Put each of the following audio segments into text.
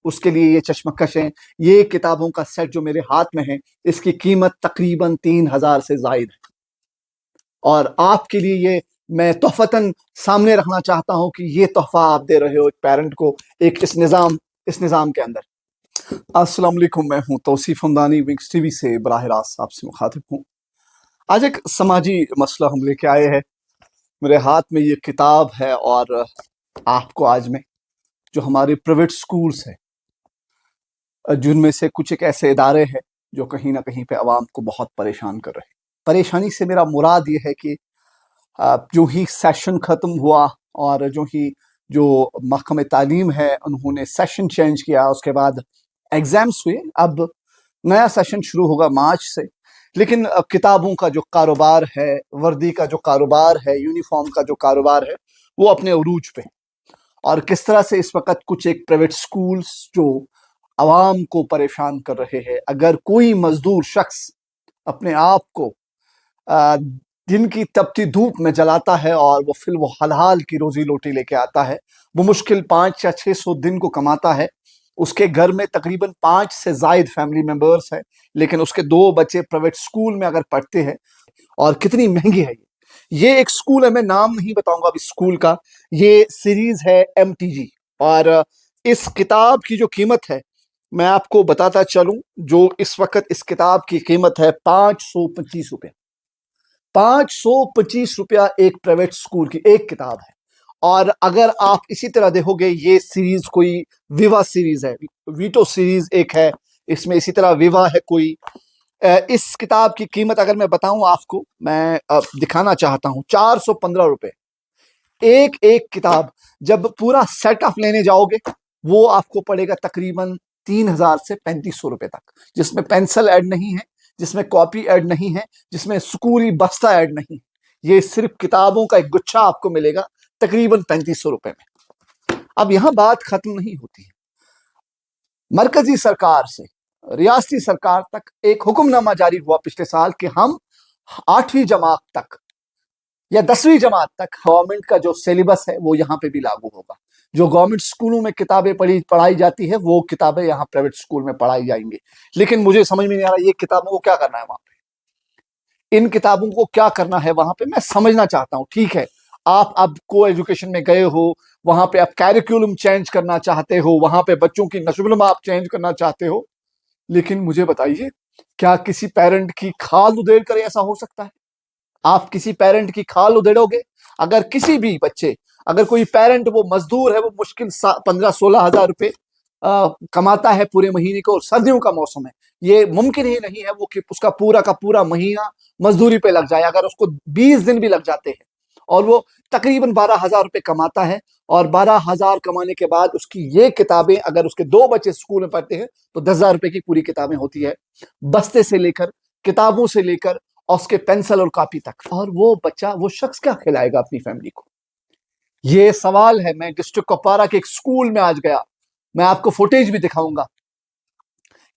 اس کے لیے یہ چشمکش ہیں. یہ کتابوں کا سیٹ جو میرے ہاتھ میں ہے اس کی قیمت تقریباً 3000 سے زائد ہے، اور آپ کے لیے یہ میں تحفتاً سامنے رکھنا چاہتا ہوں کہ یہ تحفہ آپ دے رہے ہو ایک پیرنٹ کو، ایک اس نظام کے اندر. السلام علیکم، میں ہوں توصیف ہمدانی، ونگز ٹی وی سے براہ راست آپ سے مخاطب ہوں. آج ایک سماجی مسئلہ ہم لے کے آئے ہیں. میرے ہاتھ میں یہ کتاب ہے، اور آپ کو آج میں جو ہمارے پرائیویٹ سکولز ہیں، جن میں سے کچھ ایک ایسے ادارے ہیں جو کہیں نہ کہیں پہ عوام کو بہت پریشان کر رہے ہیں. پریشانی سے میرا مراد یہ ہے کہ جو ہی سیشن ختم ہوا اور جو محکمہ تعلیم ہے انہوں نے سیشن چینج کیا، اس کے بعد ایگزامس ہوئے، اب نیا سیشن شروع ہوگا مارچ سے، لیکن کتابوں کا جو کاروبار ہے، وردی کا جو کاروبار ہے، یونیفارم کا جو کاروبار ہے، وہ اپنے عروج پہ. اور کس طرح سے اس وقت کچھ ایک پرائیویٹ سکولز جو عوام کو پریشان کر رہے ہیں. اگر کوئی مزدور شخص اپنے آپ کو دن کی تپتی دھوپ میں جلاتا ہے اور وہ فی الحال کی روزی روٹی لے کے آتا ہے، وہ مشکل 500 یا 600 دن کو کماتا ہے، اس کے گھر میں تقریباً 5 سے زائد فیملی ممبرز ہیں، لیکن اس کے 2 بچے پرائیویٹ سکول میں اگر پڑھتے ہیں، اور کتنی مہنگی ہے یہ ایک سکول ہے، میں نام نہیں بتاؤں گا اب اس سکول کا. یہ سیریز ہے MTG، اور اس کتاب کی جو قیمت ہے میں آپ کو بتاتا چلوں. جو اس وقت اس کتاب کی قیمت ہے 525 روپے. 525 روپیہ ایک پرائیویٹ سکول کی ایک کتاب ہے. اور اگر آپ اسی طرح دیکھو گے، یہ سیریز کوئی ویوا سیریز ہے، ویٹو سیریز ایک ہے، اس میں اسی طرح ویوا ہے کوئی. اس کتاب کی قیمت اگر میں بتاؤں آپ کو، میں دکھانا چاہتا ہوں، 415 روپے ایک کتاب. جب پورا سیٹ آپ لینے جاؤ گے وہ آپ کو پڑے گا تقریباً 3000 سے 3500 روپے تک، جس میں پینسل ایڈ نہیں ہے، جس میں کاپی ایڈ نہیں ہے، جس میں اسکولی بستہ ایڈ نہیں ہے. یہ صرف کتابوں کا ایک گچھا آپ کو ملے گا تقریباً 3500 روپے میں. اب یہاں بات ختم نہیں ہوتی ہے. مرکزی سرکار سے ریاستی سرکار تک ایک حکم نامہ جاری ہوا پچھلے سال کہ ہم 8ویں جماعت تک یا 10ویں جماعت تک گورنمنٹ کا جو سیلیبس ہے وہ یہاں پہ بھی لاگو ہوگا. جو گورنمنٹ سکولوں میں کتابیں پڑھائی جاتی ہے وہ کتابیں یہاں پرائیویٹ سکول میں پڑھائی جائیں گی. لیکن مجھے سمجھ میں نہیں آ رہا یہ کتابوں کو کیا کرنا ہے وہاں پہ، ان کتابوں کو کیا کرنا ہے وہاں پہ. میں سمجھنا چاہتا ہوں، ٹھیک ہے آپ اب کو ایجوکیشن میں گئے ہو، وہاں پہ آپ کیریکولم چینج کرنا چاہتے ہو، وہاں پہ بچوں کی نشو و نما آپ چینج کرنا چاہتے ہو، لیکن مجھے بتائیے کیا کسی پیرنٹ کی کھال ادھیڑ کر ایسا ہو سکتا ہے؟ آپ کسی پیرنٹ کی کھال ادھیڑو گے؟ اگر کسی بھی بچے، اگر کوئی پیرنٹ وہ مزدور ہے، وہ مشکل 15-16 ہزار روپے کماتا ہے پورے مہینے کو، اور سردیوں کا موسم ہے، یہ ممکن ہی نہیں ہے وہ کہ اس کا پورا مہینہ مزدوری پہ لگ جائے. اگر اس کو 20 دن بھی لگ جاتے ہیں اور وہ تقریباً 12,000 روپے کماتا ہے، اور 12,000 کمانے کے بعد اس کی یہ کتابیں، اگر اس کے 2 بچے اسکول میں پڑھتے ہیں تو 10,000 روپے کی پوری کتابیں ہوتی ہے، بستے سے لے کر، کتابوں سے لے کر، اور اس کے پینسل اور کاپی تک. اور وہ بچہ، وہ شخص کیا کھلائے گا اپنی فیملی کو؟ یہ سوال ہے. میں ڈسٹرکٹ کپوارہ کے ایک سکول میں آج گیا، میں آپ کو فوٹیج بھی دکھاؤں گا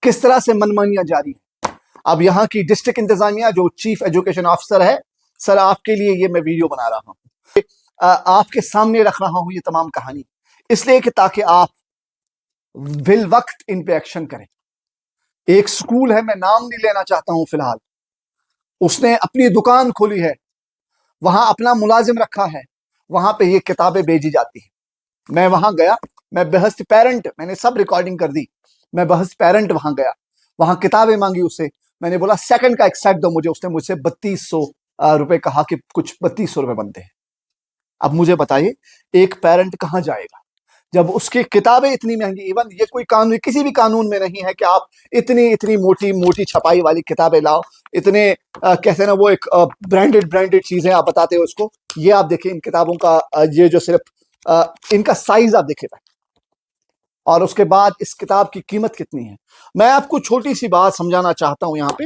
کس طرح سے منمانیاں جاری ہیں. اب یہاں کی ڈسٹرکٹ انتظامیہ جو چیف ایجوکیشن آفیسر ہے، سر آپ کے لیے یہ میں ویڈیو بنا رہا ہوں، آپ کے سامنے رکھ رہا ہوں یہ تمام کہانی، اس لیے کہ تاکہ آپ بالوقت ان پہ ایکشن کریں. ایک سکول ہے، میں نام نہیں لینا چاہتا ہوں فی الحال، اس نے اپنی دکان کھولی ہے، وہاں اپنا ملازم رکھا ہے، وہاں پہ یہ کتابیں بھیجی جاتی ہیں. میں وہاں گیا، میں بحث پیرنٹ، میں نے سب ریکارڈنگ کر دی، میں بحث پیرنٹ وہاں گیا، وہاں کتابیں مانگی اس سے. میں نے بولا سیکنڈ کا ایک سیٹ دو مجھے، اس نے مجھ سے 3200 روپے کہا کہ کچھ 3200 روپے بنتے ہیں. اب مجھے بتائیے ایک پیرنٹ کہاں جائے گا جب اس کی کتابیں اتنی مہنگی؟ ایون یہ کوئی قانون، کسی بھی قانون میں نہیں ہے کہ آپ اتنی موٹی چھپائی والی کتابیں لاؤ، اتنے کہتے ہیں نا وہ ایک برانڈیڈ چیزیں آپ بتاتے ہو اس کو. یہ آپ دیکھیں ان کتابوں کا یہ جو صرف ان کا سائز آپ دیکھیں، اور اس کے بعد اس کتاب کی قیمت کتنی ہے. میں آپ کو چھوٹی سی بات سمجھانا چاہتا ہوں یہاں پہ.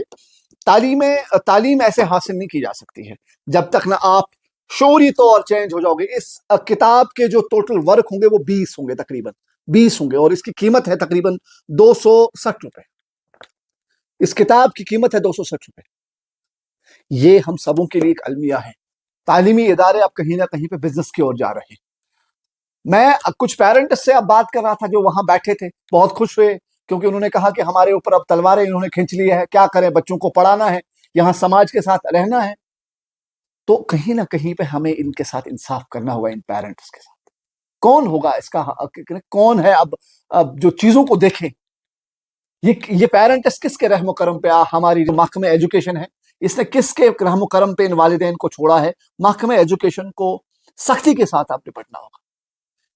تعلیم ایسے حاصل نہیں کی جا سکتی ہے جب تک نہ آپ شعوری طور چینج ہو جاؤ گے. اس کتاب کے جو ٹوٹل ورک ہوں گے وہ 20 ہوں گے، تقریباً 20 ہوں گے، اور اس کی قیمت ہے تقریباً 260 روپے. اس کتاب کی قیمت ہے 260 روپے. یہ ہم سبوں کے لیے ایک المیہ ہے. تعلیمی ادارے اب کہیں نہ کہیں پہ بزنس کی اور جا رہے ہیں. میں کچھ پیرنٹس سے اب بات کر رہا تھا جو وہاں بیٹھے تھے، بہت خوش ہوئے کیونکہ انہوں نے کہا کہ ہمارے اوپر اب تلواریں انہوں نے کھینچ لی ہے، کیا کریں، بچوں کو پڑھانا ہے، یہاں سماج کے ساتھ رہنا ہے۔ تو کہیں نہ کہیں پہ ہمیں ان کے ساتھ انصاف کرنا ہوگا، ان پیرنٹس کے ساتھ۔ کون ہوگا اس کا، کون ہے اب جو چیزوں کو دیکھیں؟ یہ پیرنٹس کس کے رحم و کرم پہ ہماری جو محکمہ ایجوکیشن ہے، اس نے کس کے رحم و کرم پہ ان والدین کو چھوڑا ہے؟ محکمہ ایجوکیشن کو سختی کے ساتھ آپ نپٹنا ہوگا۔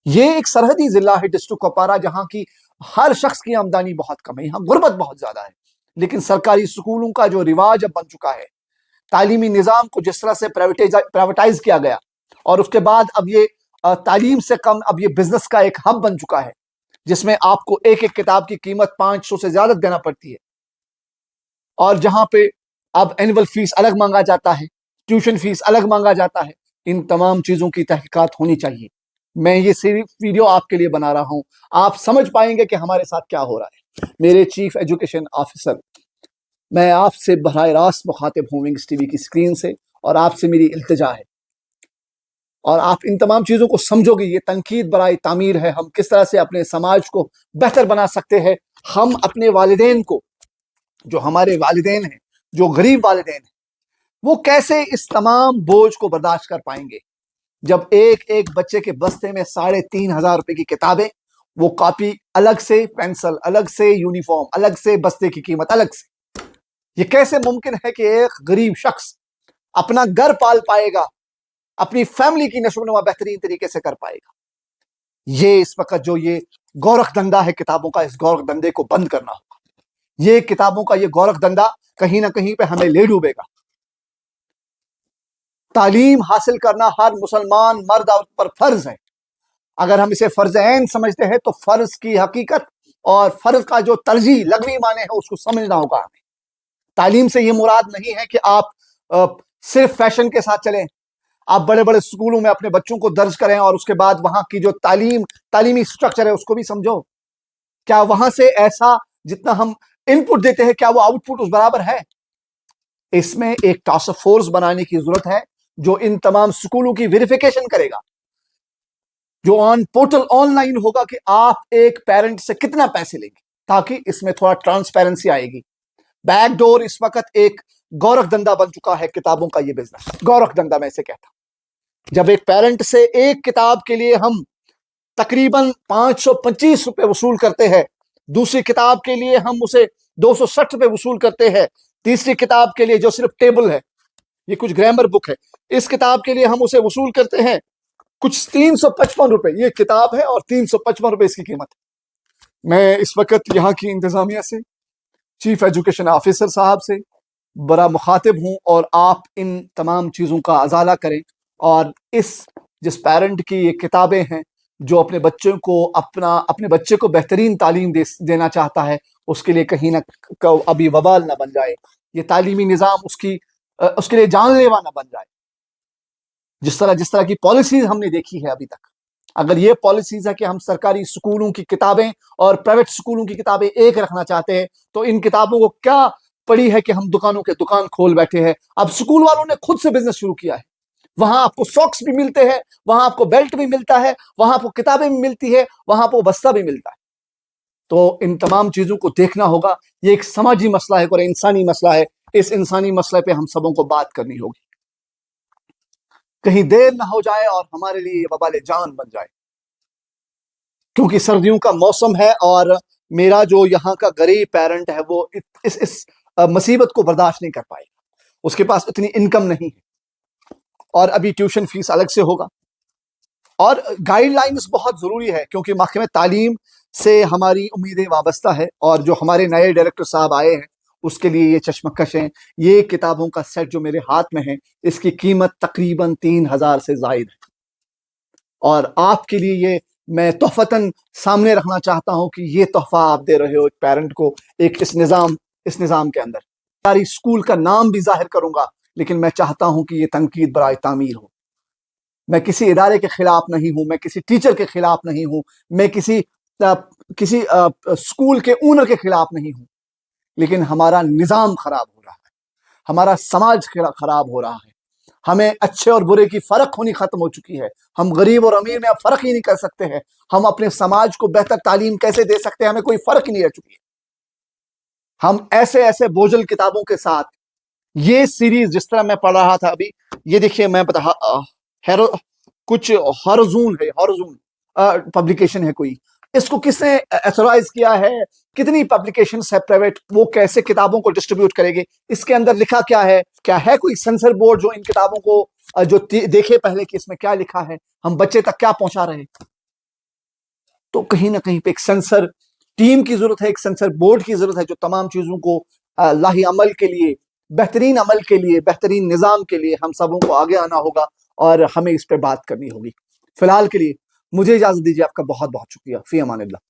یہ ایک سرحدی ضلع ہے ڈسٹرکٹ کپوارہ، جہاں کی ہر شخص کی آمدنی بہت کم ہے، یہاں غربت بہت زیادہ ہے، لیکن سرکاری سکولوں کا جو رواج اب بن چکا ہے، تعلیمی نظام کو جس طرح سے پرائیویٹائز کیا گیا، اور اس کے بعد اب یہ تعلیم سے کم اب یہ بزنس کا ایک ہب بن چکا ہے، جس میں آپ کو ایک ایک کتاب کی قیمت 500 سے زیادہ دینا پڑتی ہے، اور جہاں پہ اب اینول فیس الگ مانگا جاتا ہے، ٹیوشن فیس الگ مانگا جاتا ہے۔ ان تمام چیزوں کی تحقیقات ہونی چاہیے۔ میں یہ صرف ویڈیو آپ کے لیے بنا رہا ہوں، آپ سمجھ پائیں گے کہ ہمارے ساتھ کیا ہو رہا ہے۔ میرے چیف ایجوکیشن آفیسر، میں آپ سے براہ راست مخاطب ہوں ونگز ٹی وی کی اسکرین سے، اور آپ سے میری التجا ہے، اور آپ ان تمام چیزوں کو سمجھو گے۔ یہ تنقید برائے تعمیر ہے، ہم کس طرح سے اپنے سماج کو بہتر بنا سکتے ہیں۔ ہم اپنے والدین کو، جو ہمارے والدین ہیں، جو غریب والدین ہیں، وہ کیسے اس تمام بوجھ کو برداشت کر پائیں گے جب ایک ایک بچے کے بستے میں 3,500 روپے کی کتابیں، وہ کاپی الگ سے، پینسل الگ سے، یونیفارم الگ سے، بستے کی قیمت الگ سے۔ یہ کیسے ممکن ہے کہ ایک غریب شخص اپنا گھر پال پائے گا، اپنی فیملی کی نشو و نما بہترین طریقے سے کر پائے گا؟ یہ اس وقت جو یہ گورکھ دھندا ہے کتابوں کا، اس گورکھ دھندے کو بند کرنا ہوگا۔ یہ کتابوں کا یہ گورکھ دھندا کہیں نہ کہیں پہ ہمیں لے ڈوبے گا۔ تعلیم حاصل کرنا ہر مسلمان مرد پر فرض ہے۔ اگر ہم اسے فرض عین سمجھتے ہیں تو فرض کی حقیقت اور فرض کا جو ترجیح لغوی معنی ہے اس کو سمجھنا ہوگا ہمیں۔ تعلیم سے یہ مراد نہیں ہے کہ آپ صرف فیشن کے ساتھ چلیں، آپ بڑے بڑے سکولوں میں اپنے بچوں کو درج کریں اور اس کے بعد وہاں کی جو تعلیمی سٹرکچر ہے اس کو بھی سمجھو۔ کیا وہاں سے ایسا جتنا ہم ان پٹ دیتے ہیں، کیا وہ آؤٹ پٹ اس برابر ہے؟ اس میں ایک ٹاسک فورس بنانے کی ضرورت ہے جو ان تمام سکولوں کی ویریفیکیشن کرے گا، جو پورٹل آن لائن ہوگا کہ آپ ایک پیرنٹ سے کتنا پیسے لیں گے، تاکہ اس میں تھوڑا ٹرانسپیرنسی آئے گی۔ بیک ڈور اس وقت ایک گورکھ دھندا بن چکا ہے کتابوں کا، یہ بزنس گورکھ دھندا میں سے کہتا ہوں۔ جب ایک پیرنٹ سے ایک کتاب کے لیے ہم تقریباً 525 روپے وصول کرتے ہیں، دوسری کتاب کے لیے ہم اسے 260 روپے وصول کرتے ہیں، تیسری کتاب کے لیے جو صرف ٹیبل ہے، یہ کچھ گرامر بک ہے، اس کتاب کے لیے ہم اسے وصول کرتے ہیں کچھ 355 روپے۔ یہ کتاب ہے اور 355 روپے اس کی قیمت ہے۔ میں اس وقت یہاں کی انتظامیہ سے، چیف ایجوکیشن آفیسر صاحب سے بڑا مخاطب ہوں، اور آپ ان تمام چیزوں کا ازالہ کریں، اور جس پیرنٹ کی یہ کتابیں ہیں جو اپنے بچے کو بہترین تعلیم دینا چاہتا ہے، اس کے لیے کہیں نہ ابھی وبال نہ بن جائے، یہ تعلیمی نظام اس کے لیے جان لیوا نہ بن جائے۔ جس طرح کی پالیسیز ہم نے دیکھی ہے ابھی تک، اگر یہ پالیسیز ہے کہ ہم سرکاری سکولوں کی کتابیں اور پرائیویٹ سکولوں کی کتابیں ایک رکھنا چاہتے ہیں، تو ان کتابوں کو کیا پڑی ہے کہ ہم دکانوں کے دکان کھول بیٹھے ہیں؟ اب سکول والوں نے خود سے بزنس شروع کیا ہے، وہاں آپ کو ساکس بھی ملتے ہیں، وہاں آپ کو بیلٹ بھی ملتا ہے، وہاں آپ کو کتابیں بھی ملتی ہے، وہاں آپ کو بستہ بھی ملتا ہے۔ تو ان تمام چیزوں کو دیکھنا ہوگا۔ یہ ایک سماجی مسئلہ ہے اور انسانی مسئلہ ہے۔ اس انسانی مسئلے پہ ہم سبوں کو بات کرنی ہوگی، کہیں دیر نہ ہو جائے اور ہمارے لیے یہ وبال جان بن جائے، کیونکہ سردیوں کا موسم ہے، اور میرا جو یہاں کا غریب پیرنٹ ہے وہ اس مصیبت کو برداشت نہیں کر پائے گا، اس کے پاس اتنی انکم نہیں ہے، اور ابھی ٹیوشن فیس الگ سے ہوگا۔ اور گائیڈ لائنز بہت ضروری ہے، کیونکہ محکمہ تعلیم سے ہماری امیدیں وابستہ ہے، اور جو ہمارے نئے ڈائریکٹر صاحب آئے ہیں اس کے لیے یہ چشمکش ہیں۔ یہ کتابوں کا سیٹ جو میرے ہاتھ میں ہے، اس کی قیمت تقریباً 3,000 سے زائد ہے، اور آپ کے لیے یہ میں تحفتاً سامنے رکھنا چاہتا ہوں کہ یہ تحفہ آپ دے رہے ہو ایک پیرنٹ کو، ایک اس نظام کے اندر۔ ساری اسکول کا نام بھی ظاہر کروں گا، لیکن میں چاہتا ہوں کہ یہ تنقید برائے تعمیر ہو۔ میں کسی ادارے کے خلاف نہیں ہوں، میں کسی ٹیچر کے خلاف نہیں ہوں، میں کسی اسکول کے اونر کے خلاف نہیں ہوں، لیکن ہمارا نظام خراب ہو رہا ہے، ہمارا سماج خراب ہو رہا ہے، ہمیں اچھے اور برے کی فرق ہونی ختم ہو چکی ہے. ہم غریب اور امیر میں اب فرق ہی نہیں کر سکتے ہیں. ہم اپنے سماج کو بہتر تعلیم کیسے دے سکتے ہیں, ہمیں کوئی فرق ہی نہیں رہ چکی ہے. ہم ایسے ایسے بوجھل کتابوں کے ساتھ یہ سیریز جس طرح میں پڑھ رہا تھا ابھی, یہ دیکھیے میں کچھ ہارزون ہے, ہارزون پبلیکیشن ہے کوئی, اس کو کس نے ایتھورائز کیا ہے, کتنی پبلیکیشنز ہے پرائیویٹ, وہ کیسے کتابوں کو ڈسٹریبیوٹ کرے گے, اس کے اندر لکھا کیا ہے کوئی سینسر بورڈ جو ان کتابوں کو جو دیکھے پہلے کہ اس میں کیا لکھا ہے, ہم بچے تک کیا پہنچا رہے ہیں. تو کہیں نہ کہیں پہ ایک سینسر ٹیم کی ضرورت ہے, ایک سینسر بورڈ کی ضرورت ہے جو تمام چیزوں کو لاہی عمل کے لیے, بہترین عمل کے لیے, بہترین نظام کے لیے ہم سبوں کو آگے آنا ہوگا اور ہمیں اس پہ بات کرنی ہوگی. فی الحال کے لیے مجھے اجازت دیجیے. آپ کا بہت بہت شکریہ. فی امان اللہ.